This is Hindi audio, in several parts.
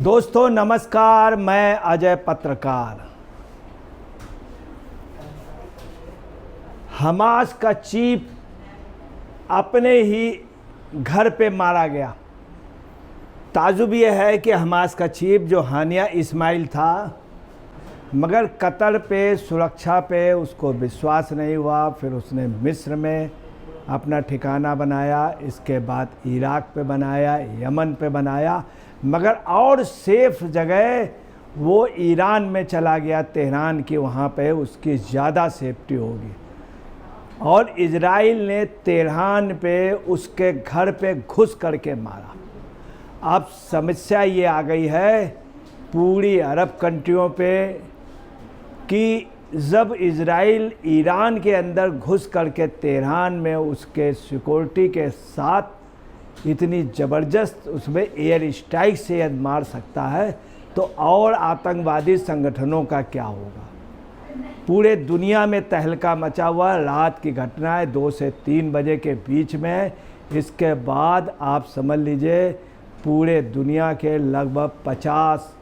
दोस्तों नमस्कार, मैं अजय पत्रकार। हमास का चीफ अपने ही घर पे मारा गया। ताजुब यह है कि हमास का चीफ जो हानिया इस्माइल था, मगर कतर पे सुरक्षा पे उसको विश्वास नहीं हुआ। फिर उसने मिस्र में अपना ठिकाना बनाया, इसके बाद इराक पे बनाया, यमन पे बनाया, मगर और सेफ जगह वो ईरान में चला गया, तेहरान की। वहाँ पे उसकी ज़्यादा सेफ्टी होगी। और इजराइल ने तेहरान पे उसके घर पे घुस करके मारा। अब समस्या ये आ गई है पूरी अरब कंट्रियों पे कि जब इजराइल ईरान के अंदर घुस करके तेहरान में उसके सिक्योरिटी के साथ इतनी ज़बरदस्त उसमें एयर स्ट्राइक से मार सकता है, तो और आतंकवादी संगठनों का क्या होगा। पूरे दुनिया में तहलका मचा हुआ। रात की घटना है 2 से 3 बजे के बीच में। इसके बाद आप समझ लीजिए पूरे दुनिया के लगभग 50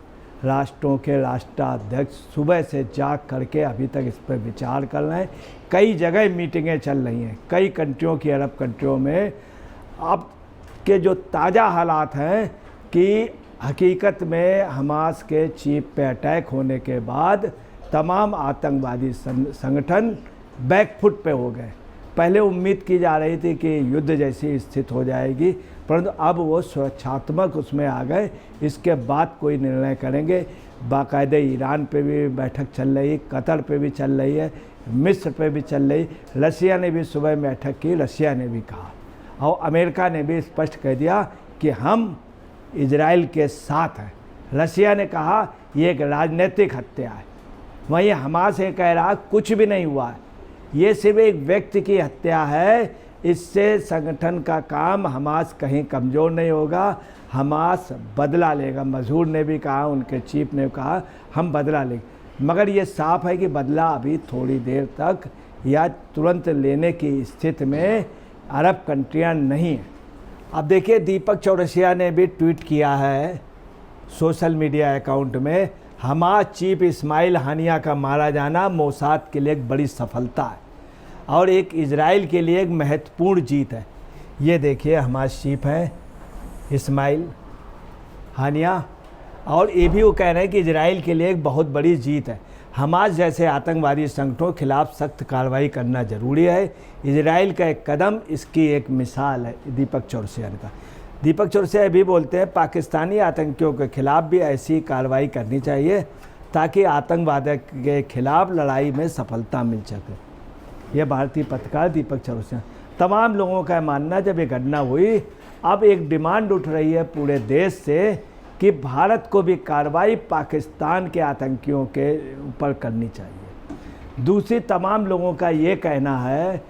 राष्ट्रों के राष्ट्राध्यक्ष सुबह से जाग करके अभी तक इस पर विचार कर रहे हैं। कई जगह मीटिंगें चल रही हैं, कई कंट्रियों की, अरब कंट्रियों में। अब के जो ताज़ा हालात हैं कि हकीकत में हमास के चीफ पे अटैक होने के बाद तमाम आतंकवादी संगठन बैकफुट पे हो गए। पहले उम्मीद की जा रही थी कि युद्ध जैसी स्थिति हो जाएगी, परंतु अब वो सुरक्षात्मक उसमें आ गए। इसके बाद कोई निर्णय करेंगे। बाकायदे ईरान पे भी बैठक चल रही है, कतर पे भी चल रही है, मिस्र पे भी चल रही। रसिया ने भी सुबह बैठक की। रसिया ने भी कहा और अमेरिका ने भी स्पष्ट कह दिया कि हम इजराइल के साथ हैं। रसिया ने कहा ये एक राजनीतिक हत्या है। वहीं हमास ये कह रहा कुछ भी नहीं हुआ है, ये सिर्फ एक व्यक्ति की हत्या है। इससे संगठन का काम हमास कहीं कमज़ोर नहीं होगा। हमास बदला लेगा। मजहूर ने भी कहा, उनके चीफ ने कहा हम बदला लेंगे, मगर ये साफ है कि बदला अभी थोड़ी देर तक या तुरंत लेने की स्थिति में अरब कंट्रियां नहीं हैं। अब देखिए दीपक चौरसिया ने भी ट्वीट किया है सोशल मीडिया अकाउंट में, हमास चीफ इस्माइल हानिया का मारा जाना मोसाद के लिए एक बड़ी सफलता है और एक इजराइल के लिए एक महत्वपूर्ण जीत है। ये देखिए हमास चीफ हैं इस्माइल हानिया, और ये भी वो कह रहे हैं कि इजराइल के लिए एक बहुत बड़ी जीत है। हमास जैसे आतंकवादी संगठनों के खिलाफ सख्त कार्रवाई करना जरूरी है। इजराइल का एक कदम इसकी एक मिसाल है। दीपक चौरसिया का दीपक चौरसिया भी बोलते हैं पाकिस्तानी आतंकियों के खिलाफ भी ऐसी कार्रवाई करनी चाहिए ताकि आतंकवाद के खिलाफ लड़ाई में सफलता मिल सके। यह भारतीय पत्रकार दीपक चौरसिया। तमाम लोगों का मानना जब ये घटना हुई, अब एक डिमांड उठ रही है पूरे देश से कि भारत को भी कार्रवाई पाकिस्तान के आतंकियों के ऊपर करनी चाहिए। दूसरी तमाम लोगों का ये कहना है,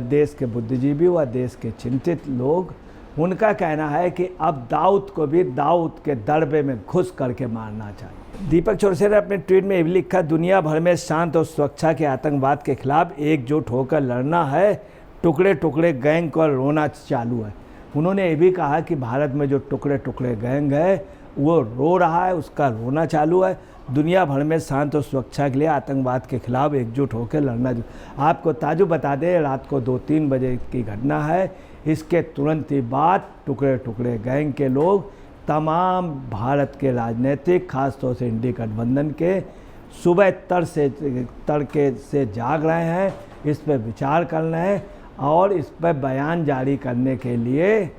देश के बुद्धिजीवी व देश के चिंतित लोग, उनका कहना है कि अब दाऊद को भी दाऊद के दरबे में घुस करके मारना चाहिए। दीपक चौरसिया ने अपने ट्वीट में ये भी लिखा, दुनिया भर में शांत और सुरक्षा के आतंकवाद के खिलाफ एकजुट होकर लड़ना है। टुकड़े टुकड़े गैंग का रोना चालू है। उन्होंने ये भी कहा कि भारत में जो टुकड़े टुकड़े गैंग है वो रो रहा है, उसका रोना चालू है। दुनिया भर में शांत और सुरक्षा के लिए आतंकवाद के खिलाफ एकजुट होकर लड़ना। आपको ताजुब बता दें, रात को 2-3 बजे की घटना है। इसके तुरंत ही बाद टुकड़े टुकड़े गैंग के लोग तमाम भारत के राजनीतिक, खासतौर से इंडी गठबंधन के, सुबह तड़के से जाग रहे हैं, इस पर विचार कर रहे हैं और इस पर बयान जारी करने के लिए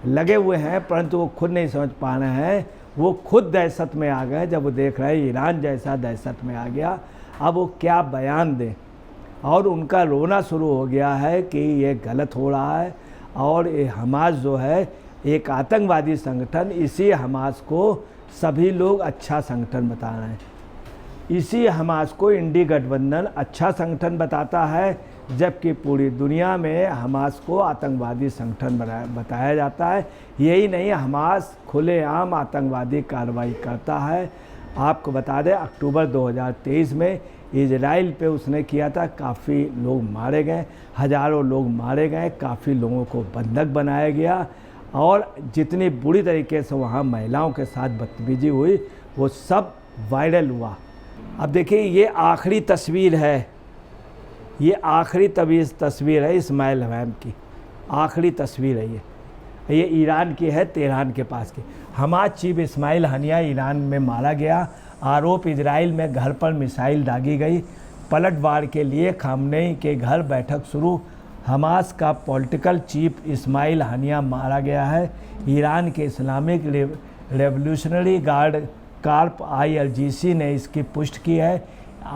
लगे हुए हैं, परंतु वो खुद नहीं समझ पा रहे हैं। वो खुद दहशत में आ गए जब वो देख रहे हैं ईरान जैसा दहशत में आ गया। अब वो क्या बयान दें, और उनका रोना शुरू हो गया है कि ये गलत हो रहा है और ये हमास जो है एक आतंकवादी संगठन, इसी हमास को सभी लोग अच्छा संगठन बता रहे हैं। इसी हमास को इंडी गठबंधन अच्छा संगठन बताता है, जबकि पूरी दुनिया में हमास को आतंकवादी संगठन बताया जाता है। यही नहीं, हमास खुलेआम आतंकवादी कार्रवाई करता है। आपको बता दें अक्टूबर 2023 में इजराइल पे उसने किया था, काफ़ी लोग मारे गए, हज़ारों लोग मारे गए, काफ़ी लोगों को बंधक बनाया गया और जितनी बुरी तरीके से वहाँ महिलाओं के साथ बदतमीजी हुई वो सब वायरल हुआ। अब देखिए ये आखिरी तस्वीर है, ये आखिरी तस्वीर है इस्माइल हनीया की, आखिरी तस्वीर है ये ईरान की है, तेहरान के पास की। हमास चीफ इस्माइल हनीया ईरान में मारा गया। आरोप इजराइल में घर पर मिसाइल दागी गई। पलटवार के लिए खामनेई के घर बैठक शुरू। हमास का पॉलिटिकल चीफ इस्माइल हनीया मारा गया है। ईरान के Islamic revolutionary guard carp IRGC ने इसकी पुष्टि की है।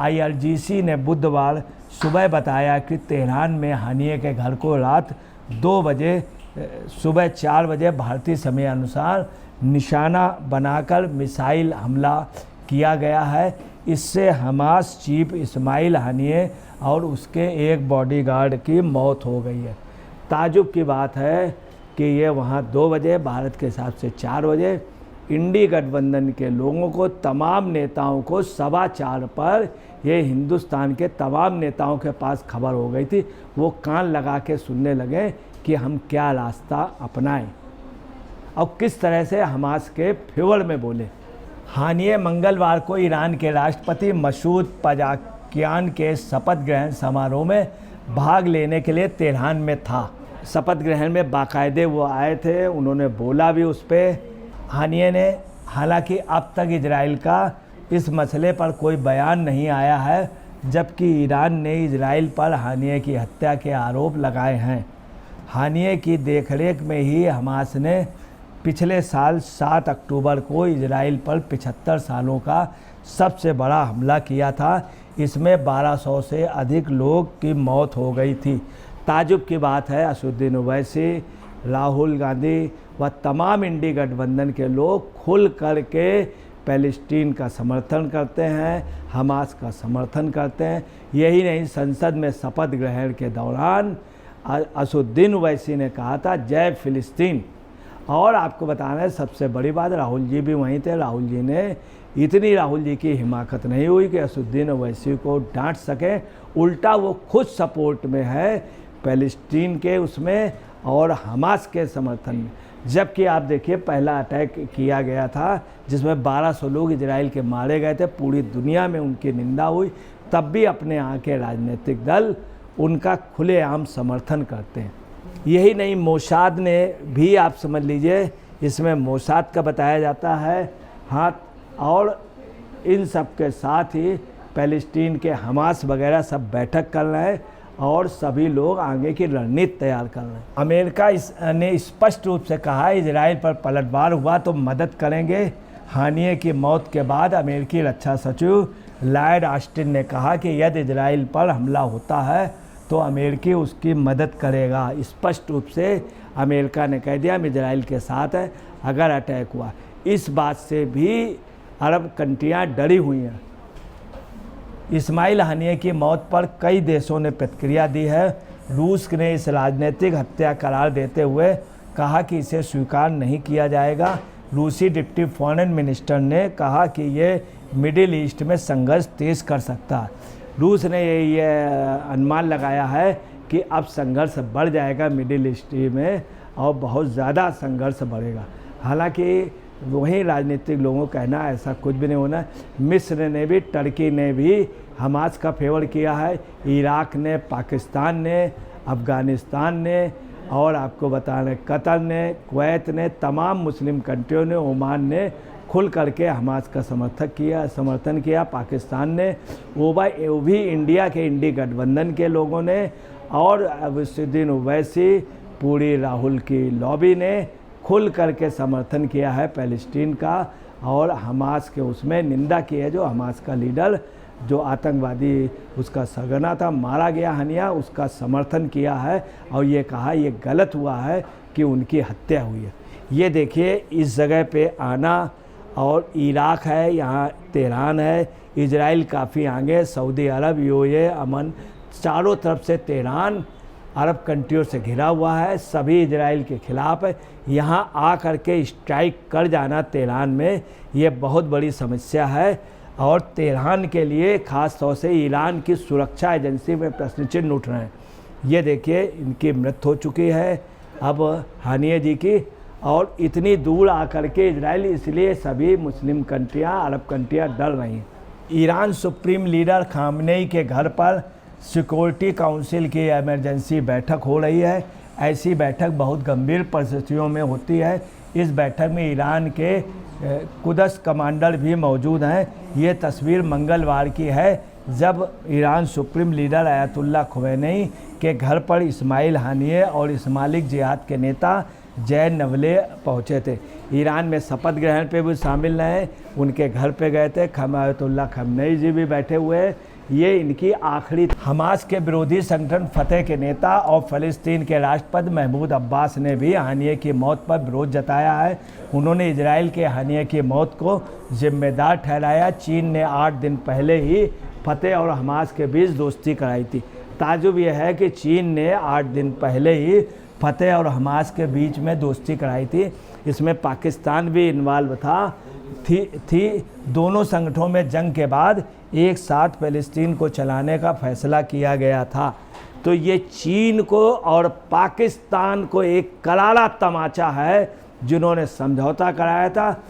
IRGC ने बुधवार सुबह बताया कि तेहरान में हनीया के घर को रात 2 बजे सुबह 4 बजे भारतीय समय अनुसार निशाना बनाकर मिसाइल हमला किया गया है। इससे हमास चीफ इस्माइल हनीया और उसके एक बॉडीगार्ड की मौत हो गई है। ताजुब की बात है कि ये वहाँ 2 बजे, भारत के हिसाब से 4 बजे, इंडी गठबंधन के लोगों को, तमाम नेताओं को 4:15 पर ये हिंदुस्तान के तमाम नेताओं के पास खबर हो गई थी। वो कान लगा के सुनने लगे कि हम क्या रास्ता अपनाएं और किस तरह से हमास के फेवर में बोले। हनीया मंगलवार को ईरान के राष्ट्रपति मसूद पज़ेश्कियान के शपथ ग्रहण समारोह में भाग लेने के लिए तेहरान में था। शपथ ग्रहण में बाकायदे वो आए थे, उन्होंने बोला भी उस पर। हनीया ने, हालांकि अब तक इजराइल का इस मसले पर कोई बयान नहीं आया है, जबकि ईरान ने इजराइल पर हनीया की हत्या के आरोप लगाए हैं। हनीया की देखरेख में ही हमास ने पिछले साल 7 अक्टूबर को इजराइल पर 75 सालों का सबसे बड़ा हमला किया था। इसमें 1200 से अधिक लोग की मौत हो गई थी। ताजुब की बात है, असदुद्दीन ओवैसी, राहुल गांधी व तमाम इंडी गठबंधन के लोग खुल करके पैलेस्टीन का समर्थन करते हैं, हमास का समर्थन करते हैं। यही नहीं, संसद में शपथ ग्रहण के दौरान असदुद्दीन ओवैसी ने कहा था जय फिलिस्तीन। और आपको बताना है सबसे बड़ी बात, राहुल जी भी वहीं थे। राहुल जी ने, इतनी राहुल जी की हिमाकत नहीं हुई कि असदुद्दीन ओवैसी को डांट सकें, उल्टा वो खुद सपोर्ट में है पैलेस्टीन के उसमें और हमास के समर्थन में। जबकि आप देखिए पहला अटैक किया गया था जिसमें 1200 लोग इजराइल के मारे गए थे, पूरी दुनिया में उनकी निंदा हुई, तब भी अपने यहाँ के राजनीतिक दल उनका खुलेआम समर्थन करते हैं। यही नहीं, मोसाद ने भी, आप समझ लीजिए, इसमें मोसाद का बताया जाता है हाथ, और इन सब के साथ ही पैलेस्टीन के हमास वगैरह सब बैठक कर रहे हैं और सभी लोग आगे की रणनीति तैयार कर रहे हैं। अमेरिका ने स्पष्ट रूप से कहा इजराइल पर पलटवार हुआ तो मदद करेंगे। हनीया की मौत के बाद अमेरिकी रक्षा सचिव लॉयड ऑस्टिन ने कहा कि यदि इजराइल पर हमला होता है तो अमेरिकी उसकी मदद करेगा। स्पष्ट रूप से अमेरिका ने कह दिया हम इजराइल के साथ है अगर अटैक हुआ। इस बात से भी अरब कंट्रियाँ डरी हुई हैं। इस्माइल हनीया की मौत पर कई देशों ने प्रतिक्रिया दी है। रूस ने इस राजनीतिक हत्या करार देते हुए कहा कि इसे स्वीकार नहीं किया जाएगा। रूसी डिप्टी फॉरेन मिनिस्टर ने कहा कि ये मिडिल ईस्ट में संघर्ष तेज कर सकता है। रूस ने ये अनुमान लगाया है कि अब संघर्ष बढ़ जाएगा मिडिल ईस्ट में और बहुत ज़्यादा संघर्ष बढ़ेगा। हालांकि वहीं राजनीतिक लोगों का कहना ऐसा कुछ भी नहीं होना। मिस्र ने भी, टर्की ने भी हमास का फेवर किया है। इराक ने, पाकिस्तान ने, अफ़गानिस्तान ने और आपको बता रहे कतर ने, कुवैत ने, तमाम मुस्लिम कंट्रियों ने, ओमान ने खुल करके हमास का समर्थन किया। पाकिस्तान ने, वो भी इंडिया के इंडी गठबंधन के लोगों ने और असदुद्दीन ओवैसी, पूरी राहुल की लॉबी ने खुल करके समर्थन किया है पैलेस्टीन का और हमास के उसमें निंदा की है। जो हमास का लीडर, जो आतंकवादी उसका सरगना था, मारा गया हनीया, उसका समर्थन किया है और ये कहा ये गलत हुआ है कि उनकी हत्या हुई है। ये देखिए इस जगह पे आना, और इराक है, यहाँ तेहरान है, इजराइल काफ़ी आगे, सऊदी अरब, यूएई, अमन, चारों तरफ से तेहरान अरब कंट्रियों से घिरा हुआ है, सभी इजराइल के ख़िलाफ़ है। यहाँ आ कर के स्ट्राइक कर जाना तेहरान में ये बहुत बड़ी समस्या है और तेहरान के लिए ख़ास तौर से ईरान की सुरक्षा एजेंसी में प्रश्न चिन्ह उठ रहे हैं। ये देखिए इनकी मृत्यु हो चुकी है अब हनीया जी की, और इतनी दूर आकर के इजराइल, इसलिए सभी मुस्लिम कंट्रियाँ, अरब कंट्रियाँ डर रही हैं। ईरान सुप्रीम लीडर खामनेई के घर पर सिक्योरिटी काउंसिल की इमरजेंसी बैठक हो रही है। ऐसी बैठक बहुत गंभीर परिस्थितियों में होती है। इस बैठक में ईरान के कुदस कमांडर भी मौजूद हैं। ये तस्वीर मंगलवार की है, जब ईरान सुप्रीम लीडर अयतुल्ला खुमैनी के घर पर इस्माइल हानिये और इस्लामिक जिहाद के नेता जैन नवले पहुँचे थे। ईरान में शपथ ग्रहण पे भी शामिल रहे, उनके घर पे गए थे। अयतुल्ला खamenei जी भी बैठे हुए हैं। ये इनकी आखिरी। हमास के विरोधी संगठन फतह के नेता और फ़लस्तीन के राष्ट्रपति महमूद अब्बास ने भी हानिये की मौत पर विरोध जताया है। उन्होंने इजराइल के हानिये की मौत को जिम्मेदार ठहराया। चीन ने 8 दिन पहले ही फतह और हमास के बीच दोस्ती कराई थी। ताजुब यह है कि चीन ने 8 दिन पहले ही फतह और हमास के बीच में दोस्ती कराई थी। इसमें पाकिस्तान भी इन्वॉल्व थी। दोनों संगठनों में जंग के बाद एक साथ फ़लस्तीन को चलाने का फैसला किया गया था। तो ये चीन को और पाकिस्तान को एक करारा तमाचा है, जिन्होंने समझौता कराया था।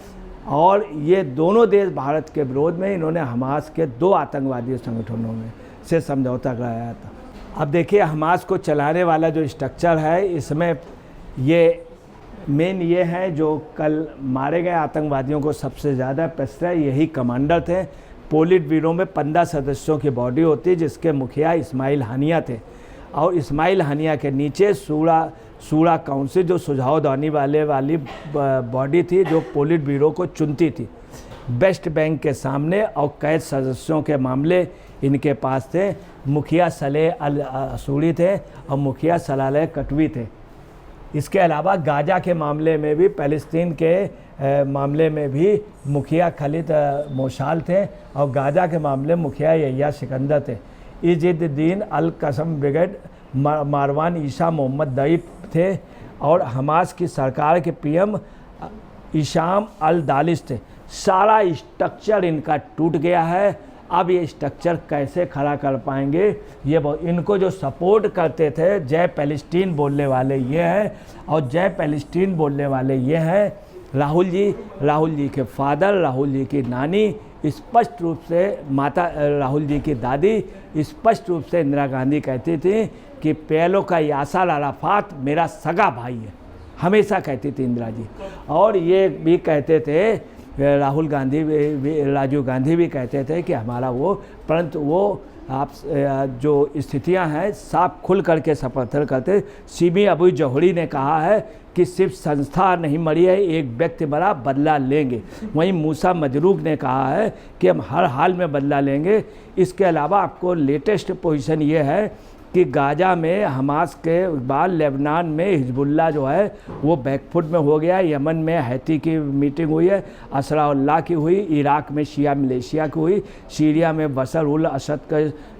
और ये दोनों देश भारत के विरोध में, इन्होंने हमास के 2 आतंकवादी संगठनों में से समझौता कराया था। अब देखिए, हमास को चलाने वाला जो स्ट्रक्चर है, इसमें ये मेन ये है, जो कल मारे गए आतंकवादियों को सबसे ज़्यादा प्रश्रय यही कमांडर थे। पोलिट ब्यूरो में 15 सदस्यों की बॉडी होती, जिसके मुखिया इस्माइल हानिया थे। और इस्माइल हानिया के नीचे शूरा काउंसिल, जो सुझाव देने वाली बॉडी थी, जो पोलिट ब्यूरो को चुनती थी। वेस्ट बैंक के सामने और कैद सदस्यों के मामले इनके पास थे। मुखिया सलेह अल असूरी थे और मुखिया सलाह कटवी थे। इसके अलावा गाजा के मामले में भी, फ़लस्तीन के मामले में भी मुखिया खालिद मोशाल थे और गाजा के मामले मुखिया यह्या सिकंदर थे। इज़्ज़ुद्दीन अल कसम ब्रिगेड मारवान ईसा मोहम्मद दईफ थे और हमास की सरकार के पीएम इशाम अल दालिस थे। सारा स्ट्रक्चर इनका टूट गया है। अब ये स्ट्रक्चर कैसे खड़ा कर पाएंगे? ये इनको जो सपोर्ट करते थे, जय पैलेस्टीन बोलने वाले ये हैं, और जय पैलेस्टीन बोलने वाले ये हैं राहुल जी के फादर, राहुल जी की नानी, स्पष्ट रूप से माता राहुल जी की दादी स्पष्ट रूप से इंदिरा गांधी कहती थी कि पेलो का यासर अराफात मेरा सगा भाई है, हमेशा कहती थी इंदिरा जी। और ये भी कहते थे, राहुल गांधी भी, राजीव गांधी भी कहते थे कि हमारा वो, परंतु वो आप जो स्थितियां हैं साफ खुल करके समर्थन करते। सिमी अबू जौहरी ने कहा है कि सिर्फ संस्था नहीं मरी है, एक व्यक्ति मरा, बदला लेंगे। वहीं मूसा मजरूक ने कहा है कि हम हर हाल में बदला लेंगे। इसके अलावा आपको लेटेस्ट पोजीशन ये है कि गाजा में हमास के बाद लेबनान में हिजबुल्लाह जो है वो बैकफुट में हो गया। यमन में हैती की मीटिंग हुई है, असराउल्लाह की हुई, इराक में शिया मिलेशिया की हुई, सीरिया में बशर उल असद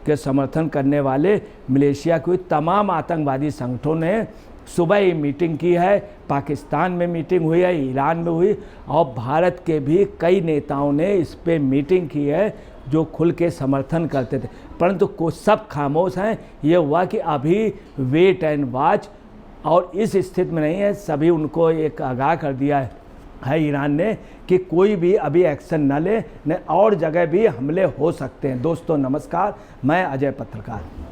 के समर्थन करने वाले मिलेशिया की हुई। तमाम आतंकवादी संगठनों ने सुबह ही मीटिंग की है। पाकिस्तान में मीटिंग हुई है, ईरान में हुई, और भारत के भी कई नेताओं ने इस पर मीटिंग की है, जो खुल के समर्थन करते थे। परंतु कुछ सब खामोश हैं। ये हुआ कि अभी वेट एंड वॉच, और इस स्थिति में नहीं है। सभी उनको एक आगाह कर दिया है ईरान ने कि कोई भी अभी एक्शन न ले, न और जगह भी हमले हो सकते हैं। दोस्तों नमस्कार, मैं अजय पत्रकार।